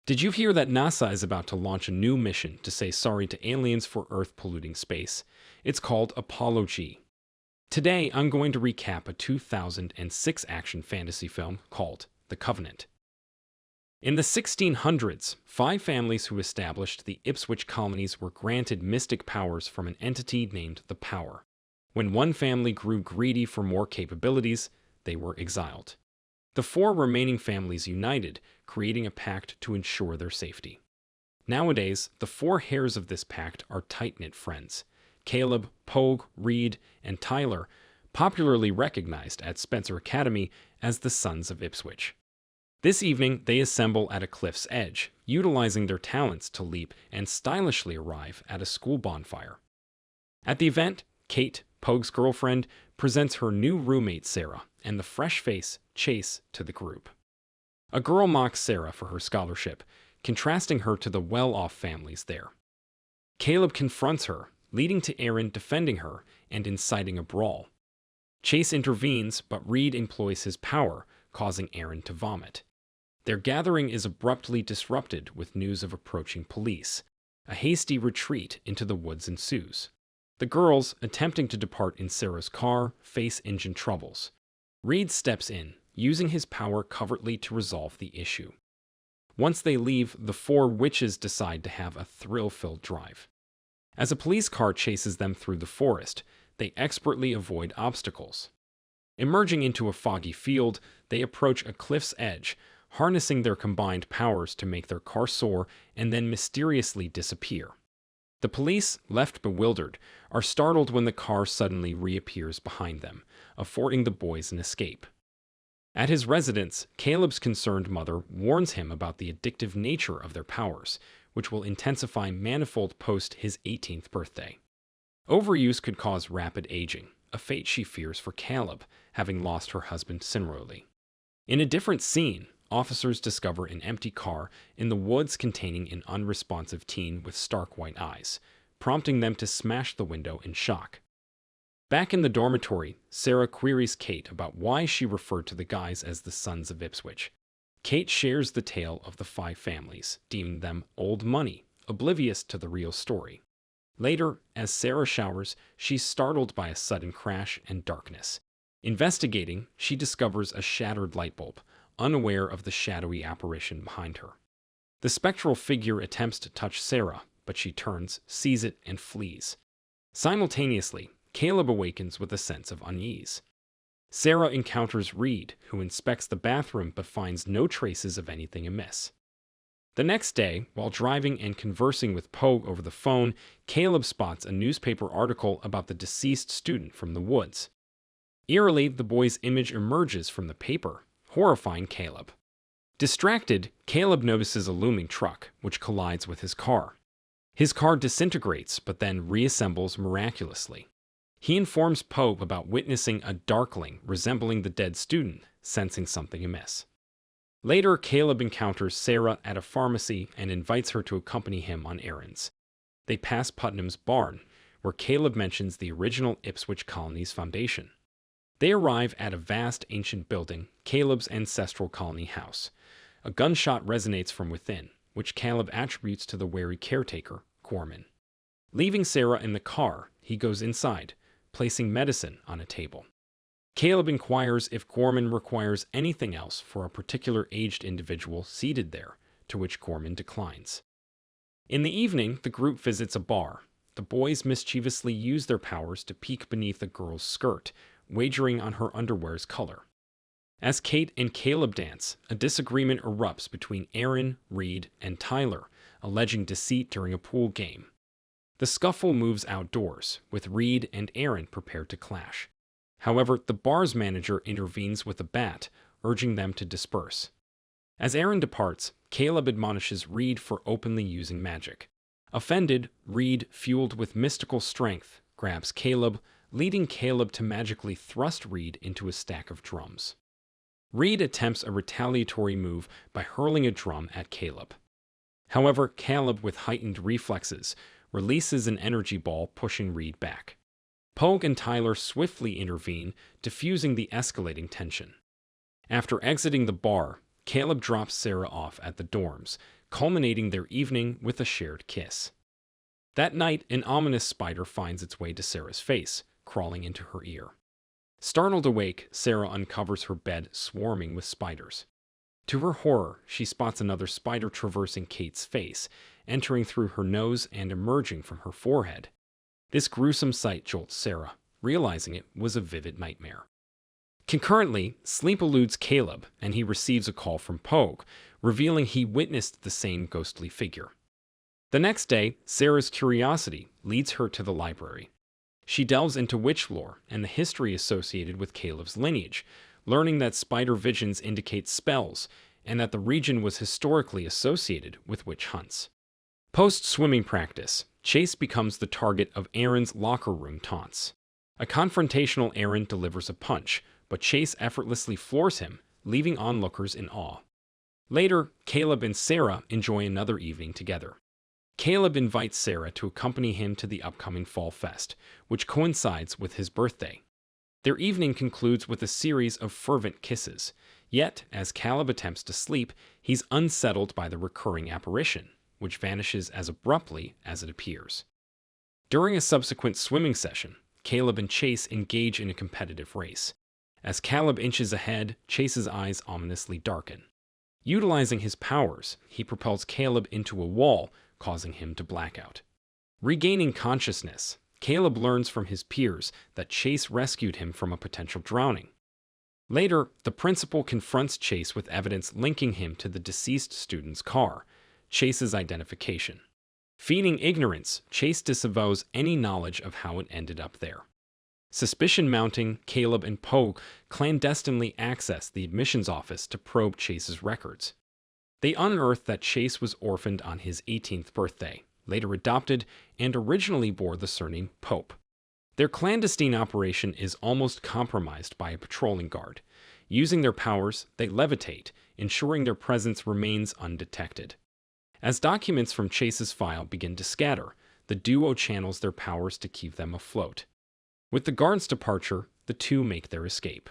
Did you hear that NASA is about to launch a new mission to say sorry to aliens for Earth polluting space? It's called Apollo G. Today, I'm going to recap a 2006 action fantasy film called The Covenant. In the 1600s, 5 families who established the Ipswich colonies were granted mystic powers from an entity named the Power. When one family grew greedy for more capabilities, they were exiled. The 4 remaining families united, creating a pact to ensure their safety. Nowadays, the 4 heirs of this pact are tight-knit friends: Caleb, Pogue, Reid, and Tyler, popularly recognized at Spencer Academy as the Sons of Ipswich. This evening, they assemble at a cliff's edge, utilizing their talents to leap and stylishly arrive at a school bonfire. At the event, Kate, Pogue's girlfriend, presents her new roommate Sarah and the fresh face Chace to the group. A girl mocks Sarah for her scholarship, contrasting her to the well-off families there. Caleb confronts her, leading to Aaron defending her and inciting a brawl. Chace intervenes, but Reid employs his power, causing Aaron to vomit. Their gathering is abruptly disrupted with news of approaching police. A hasty retreat into the woods ensues. The girls, attempting to depart in Sarah's car, face engine troubles. Reid steps in, using his power covertly to resolve the issue. Once they leave, the 4 witches decide to have a thrill-filled drive. As a police car chases them through the forest, they expertly avoid obstacles. Emerging into a foggy field, they approach a cliff's edge, harnessing their combined powers to make their car soar and then mysteriously disappear. The police, left bewildered, are startled when the car suddenly reappears behind them, affording the boys an escape. At his residence, Caleb's concerned mother warns him about the addictive nature of their powers, which will intensify manifold post his 18th birthday. Overuse could cause rapid aging, a fate she fears for Caleb, having lost her husband similarly. In a different scene, officers discover an empty car in the woods containing an unresponsive teen with stark white eyes, prompting them to smash the window in shock. Back in the dormitory, Sarah queries Kate about why she referred to the guys as the Sons of Ipswich. Kate shares the tale of the 5 families, deeming them old money, oblivious to the real story. Later, as Sarah showers, she's startled by a sudden crash and darkness. Investigating, she discovers a shattered light bulb, unaware of the shadowy apparition behind her. The spectral figure attempts to touch Sarah, but she turns, sees it, and flees. Simultaneously, Caleb awakens with a sense of unease. Sarah encounters Reid, who inspects the bathroom but finds no traces of anything amiss. The next day, while driving and conversing with Pogue over the phone, Caleb spots a newspaper article about the deceased student from the woods. Eerily, the boy's image emerges from the paper, horrifying Caleb. Distracted, Caleb notices a looming truck, which collides with his car. His car disintegrates, but then reassembles miraculously. He informs Pogue about witnessing a darkling resembling the dead student, sensing something amiss. Later, Caleb encounters Sarah at a pharmacy and invites her to accompany him on errands. They pass Putnam's barn, where Caleb mentions the original Ipswich colony's foundation. They arrive at a vast ancient building, Caleb's ancestral colony house. A gunshot resonates from within, which Caleb attributes to the wary caretaker, Garwin. Leaving Sarah in the car, he goes inside, placing medicine on a table. Caleb inquires if Garwin requires anything else for a particular aged individual seated there, to which Garwin declines. In the evening, the group visits a bar. The boys mischievously use their powers to peek beneath a girl's skirt, wagering on her underwear's color. As Kate and Caleb dance, a disagreement erupts between Aaron, Reid, and Tyler, alleging deceit during a pool game. The scuffle moves outdoors, with Reid and Aaron prepared to clash. However, the bar's manager intervenes with a bat, urging them to disperse. As Aaron departs, Caleb admonishes Reid for openly using magic. Offended, Reid, fueled with mystical strength, grabs Caleb, leading Caleb to magically thrust Reid into a stack of drums. Reid attempts a retaliatory move by hurling a drum at Caleb. However, Caleb, with heightened reflexes, releases an energy ball, pushing Reid back. Pogue and Tyler swiftly intervene, diffusing the escalating tension. After exiting the bar, Caleb drops Sarah off at the dorms, culminating their evening with a shared kiss. That night, an ominous spider finds its way to Sarah's face, crawling into her ear. Startled awake, Sarah uncovers her bed swarming with spiders. To her horror, she spots another spider traversing Kate's face, entering through her nose and emerging from her forehead. This gruesome sight jolts Sarah, realizing it was a vivid nightmare. Concurrently, sleep eludes Caleb, and he receives a call from Pogue, revealing he witnessed the same ghostly figure. The next day, Sarah's curiosity leads her to the library. She delves into witch lore and the history associated with Caleb's lineage, learning that spider visions indicate spells, and that the region was historically associated with witch hunts. Post-swimming practice, Chace becomes the target of Aaron's locker room taunts. A confrontational Aaron delivers a punch, but Chace effortlessly floors him, leaving onlookers in awe. Later, Caleb and Sarah enjoy another evening together. Caleb invites Sarah to accompany him to the upcoming Fall Fest, which coincides with his birthday. Their evening concludes with a series of fervent kisses, yet, as Caleb attempts to sleep, he's unsettled by the recurring apparition, which vanishes as abruptly as it appears. During a subsequent swimming session, Caleb and Chace engage in a competitive race. As Caleb inches ahead, Chace's eyes ominously darken. Utilizing his powers, he propels Caleb into a wall, causing him to black out. Regaining consciousness, Caleb learns from his peers that Chace rescued him from a potential drowning. Later, the principal confronts Chace with evidence linking him to the deceased student's car, Chace's identification. Feigning ignorance, Chace disavows any knowledge of how it ended up there. Suspicion mounting, Caleb and Pogue clandestinely access the admissions office to probe Chace's records. They unearth that Chace was orphaned on his 18th birthday, later adopted, and originally bore the surname Pope. Their clandestine operation is almost compromised by a patrolling guard. Using their powers, they levitate, ensuring their presence remains undetected. As documents from Chace's file begin to scatter, the duo channels their powers to keep them afloat. With the guard's departure, the two make their escape.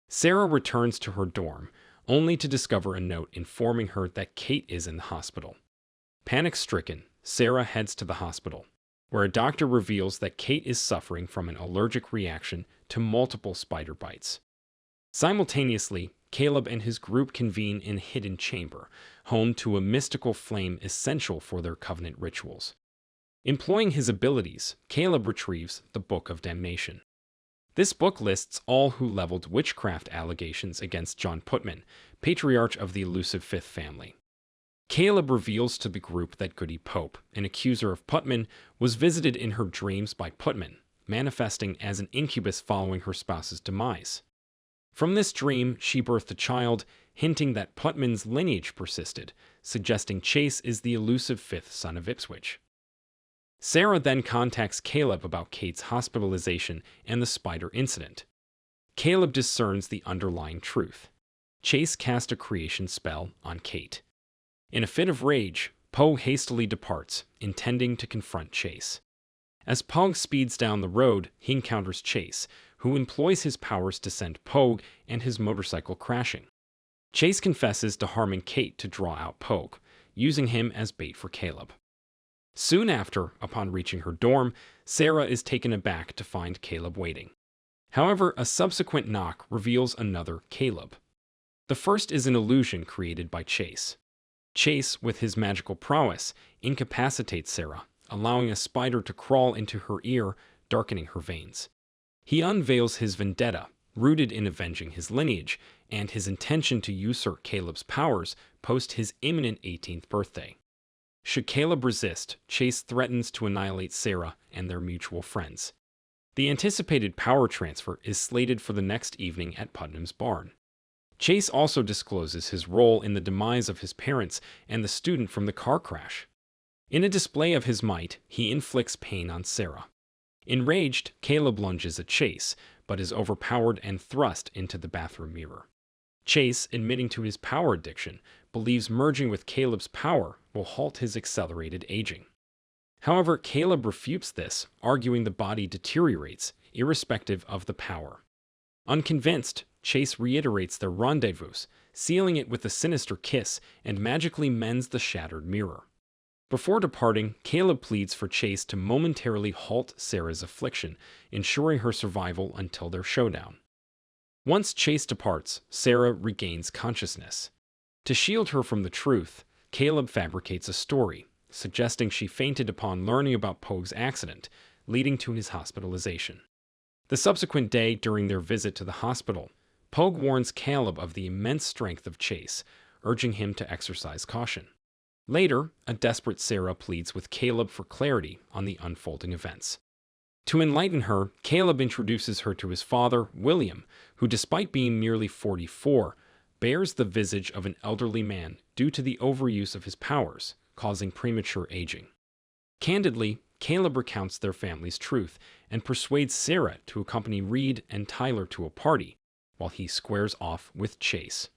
Sarah returns to her dorm, only to discover a note informing her that Kate is in the hospital. Panic-stricken, Sarah heads to the hospital, where a doctor reveals that Kate is suffering from an allergic reaction to multiple spider bites. Simultaneously, Caleb and his group convene in a hidden chamber, home to a mystical flame essential for their covenant rituals. Employing his abilities, Caleb retrieves the Book of Damnation. This book lists all who leveled witchcraft allegations against John Putman, patriarch of the elusive Fifth family. Caleb reveals to the group that Goody Pope, an accuser of Putman, was visited in her dreams by Putman, manifesting as an incubus following her spouse's demise. From this dream, she birthed a child, hinting that Putman's lineage persisted, suggesting Chace is the elusive fifth son of Ipswich. Sarah then contacts Caleb about Kate's hospitalization and the spider incident. Caleb discerns the underlying truth. Chace cast a creation spell on Kate. In a fit of rage, Pogue hastily departs, intending to confront Chace. As Pogue speeds down the road, he encounters Chace, who employs his powers to send Pogue and his motorcycle crashing. Chace confesses to harming Kate to draw out Pogue, using him as bait for Caleb. Soon after, upon reaching her dorm, Sarah is taken aback to find Caleb waiting. However, a subsequent knock reveals another Caleb. The first is an illusion created by Chace. Chace, with his magical prowess, incapacitates Sarah, allowing a spider to crawl into her ear, darkening her veins. He unveils his vendetta, rooted in avenging his lineage, and his intention to usurp Caleb's powers post his imminent 18th birthday. Should Caleb resist, Chace threatens to annihilate Sarah and their mutual friends. The anticipated power transfer is slated for the next evening at Putnam's barn. Chace also discloses his role in the demise of his parents and the student from the car crash. In a display of his might, he inflicts pain on Sarah. Enraged, Caleb lunges at Chace, but is overpowered and thrust into the bathroom mirror. Chace, admitting to his power addiction, believes merging with Caleb's power will halt his accelerated aging. However, Caleb refutes this, arguing the body deteriorates, irrespective of the power. Unconvinced, Chace reiterates their rendezvous, sealing it with a sinister kiss, and magically mends the shattered mirror. Before departing, Caleb pleads for Chace to momentarily halt Sarah's affliction, ensuring her survival until their showdown. Once Chace departs, Sarah regains consciousness. To shield her from the truth, Caleb fabricates a story, suggesting she fainted upon learning about Pogue's accident, leading to his hospitalization. The subsequent day, during their visit to the hospital, Pogue warns Caleb of the immense strength of Chace, urging him to exercise caution. Later, a desperate Sarah pleads with Caleb for clarity on the unfolding events. To enlighten her, Caleb introduces her to his father, William, who, despite being merely 44, bears the visage of an elderly man due to the overuse of his powers, causing premature aging. Candidly, Caleb recounts their family's truth and persuades Sarah to accompany Reid and Tyler to a party, while he squares off with Chace.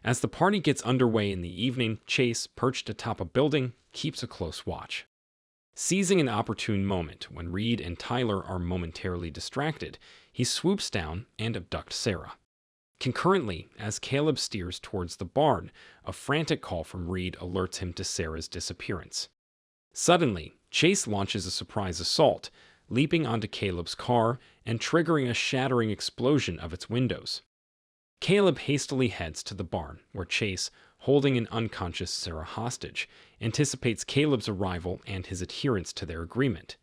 As the party gets underway in the evening, Chace, perched atop a building, keeps a close watch. Seizing an opportune moment when Reid and Tyler are momentarily distracted, he swoops down and abducts Sarah. Concurrently, as Caleb steers towards the barn, a frantic call from Reid alerts him to Sarah's disappearance. Suddenly, Chace launches a surprise assault, leaping onto Caleb's car and triggering a shattering explosion of its windows. Caleb hastily heads to the barn, where Chace, holding an unconscious Sarah hostage, anticipates Caleb's arrival and his adherence to their agreement.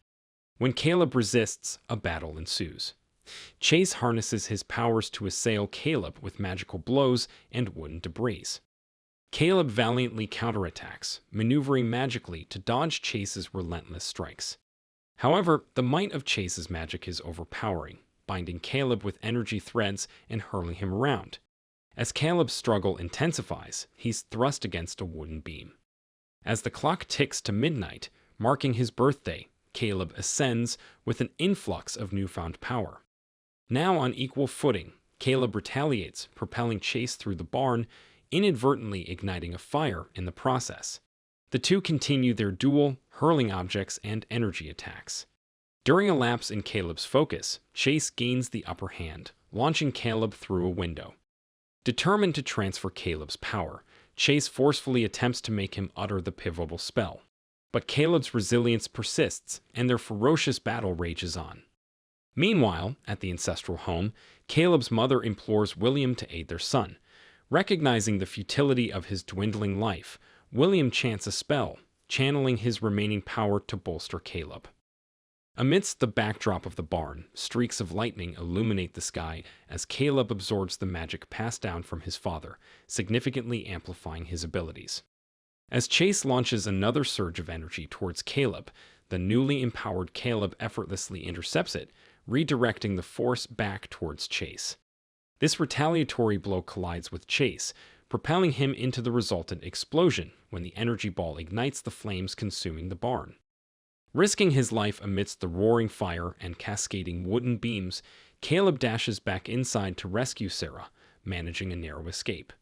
When Caleb resists, a battle ensues. Chace harnesses his powers to assail Caleb with magical blows and wooden debris. Caleb valiantly counterattacks, maneuvering magically to dodge Chace's relentless strikes. However, the might of Chace's magic is overpowering, binding Caleb with energy threads and hurling him around. As Caleb's struggle intensifies, he's thrust against a wooden beam. As the clock ticks to midnight, marking his birthday, Caleb ascends with an influx of newfound power. Now on equal footing, Caleb retaliates, propelling Chace through the barn, inadvertently igniting a fire in the process. The two continue their duel, hurling objects and energy attacks. During a lapse in Caleb's focus, Chace gains the upper hand, launching Caleb through a window. Determined to transfer Caleb's power, Chace forcefully attempts to make him utter the pivotal spell. But Caleb's resilience persists, and their ferocious battle rages on. Meanwhile, at the ancestral home, Caleb's mother implores William to aid their son. Recognizing the futility of his dwindling life, William chants a spell, channeling his remaining power to bolster Caleb. Amidst the backdrop of the barn, streaks of lightning illuminate the sky as Caleb absorbs the magic passed down from his father, significantly amplifying his abilities. As Chace launches another surge of energy towards Caleb, the newly empowered Caleb effortlessly intercepts it, redirecting the force back towards Chace. This retaliatory blow collides with Chace, propelling him into the resultant explosion when the energy ball ignites the flames consuming the barn. Risking his life amidst the roaring fire and cascading wooden beams, Caleb dashes back inside to rescue Sarah, managing a narrow escape.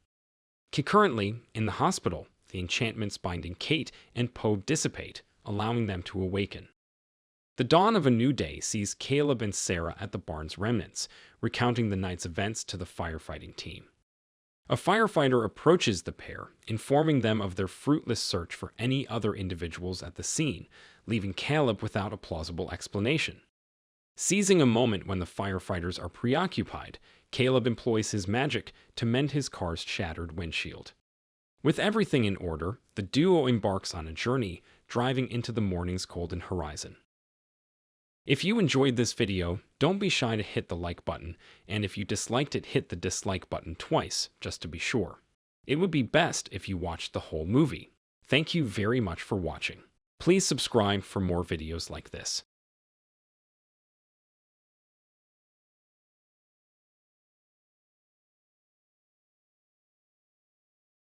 Concurrently, in the hospital, the enchantments binding Kate and Pogue dissipate, allowing them to awaken. The dawn of a new day sees Caleb and Sarah at the barn's remnants, recounting the night's events to the firefighting team. A firefighter approaches the pair, informing them of their fruitless search for any other individuals at the scene, leaving Caleb without a plausible explanation. Seizing a moment when the firefighters are preoccupied, Caleb employs his magic to mend his car's shattered windshield. With everything in order, the duo embarks on a journey, driving into the morning's golden horizon. If you enjoyed this video, don't be shy to hit the like button, and if you disliked it, hit the dislike button twice, just to be sure. It would be best if you watched the whole movie. Thank you very much for watching. Please subscribe for more videos like this.